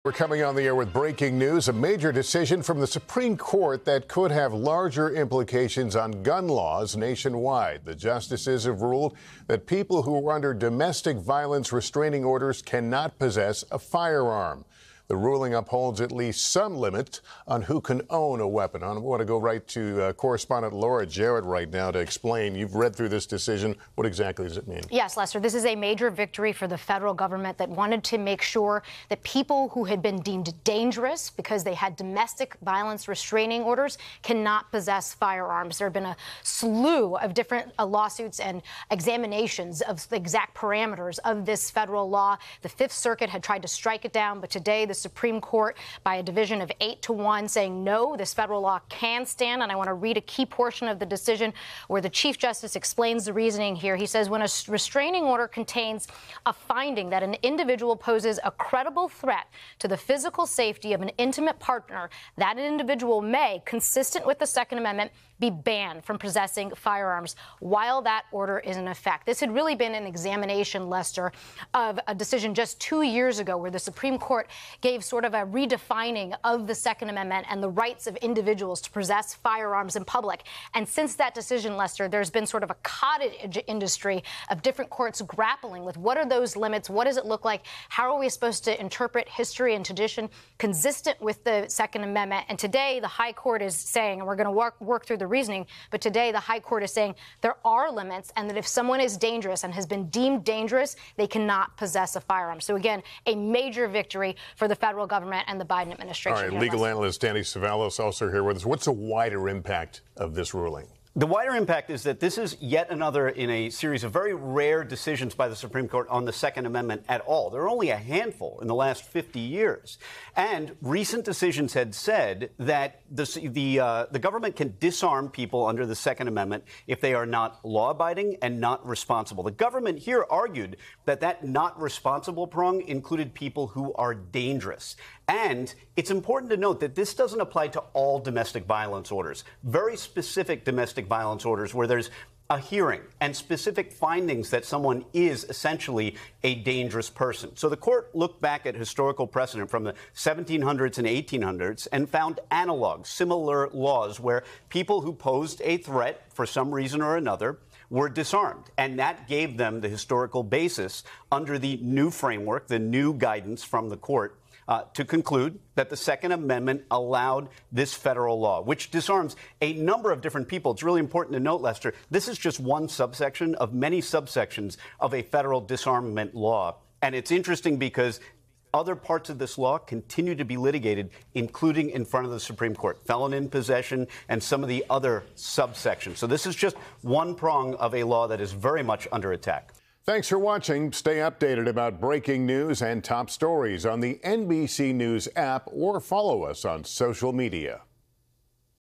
We're coming on the air with breaking news, a major decision from the Supreme Court that could have larger implications on gun laws nationwide. The justices have ruled that people who are under domestic violence restraining orders cannot possess a firearm. The ruling upholds at least some limits on who can own a weapon. I want to go right to correspondent Laura Jarrett right now to explain. You've read through this decision. What exactly does it mean? Yes, Lester, this is a major victory for the federal government that wanted to make sure that people who had been deemed dangerous because they had domestic violence restraining orders cannot possess firearms. There have been a slew of different lawsuits and examinations of the exact parameters of this federal law. The Fifth Circuit had tried to strike it down, but today the Supreme Court, by a division of 8-1, saying no, this federal law can stand. And I want to read a key portion of the decision where the Chief Justice explains the reasoning here. He says, when a restraining order contains a finding that an individual poses a credible threat to the physical safety of an intimate partner, that individual may, consistent with the Second Amendment, be banned from possessing firearms while that order is in effect. This had really been an examination, Lester, of a decision just 2 years ago where the Supreme Court gave sort of a redefining of the Second Amendment and the rights of individuals to possess firearms in public. And since that decision, Lester, there's been sort of a cottage industry of different courts grappling with what are those limits, what does it look like, how are we supposed to interpret history and tradition consistent with the Second Amendment. And today the High Court is saying, and we're going to work through the reasoning, but today the High Court is saying there are limits and that if someone is dangerous and has been deemed dangerous, they cannot possess a firearm. So again, a major victory for the federal government and the Biden administration. All right, legal analyst Danny Savalos also here with us. What's the wider impact of this ruling? The wider impact is that this is yet another in a series of very rare decisions by the Supreme Court on the Second Amendment at all. There are only a handful in the last 50 years. And recent decisions had said that the government can disarm people under the Second Amendment if they are not law-abiding and not responsible. The government here argued that that not responsible prong included people who are dangerous. And it's important to note that this doesn't apply to all domestic violence orders. Very specific domestic violence orders where there's a hearing and specific findings that someone is essentially a dangerous person. So the court looked back at historical precedent from the 1700s and 1800s and found analogs, similar laws where people who posed a threat for some reason or another were disarmed. And that gave them the historical basis under the new framework, the new guidance from the court, to conclude that the Second Amendment allowed this federal law, which disarms a number of different people. It's really important to note, Lester, this is just one subsection of many subsections of a federal disarmament law. And it's interesting because other parts of this law continue to be litigated, including in front of the Supreme Court, felon in possession and some of the other subsections. So this is just one prong of a law that is very much under attack. Thanks for watching. Stay updated about breaking news and top stories on the NBC News app or follow us on social media.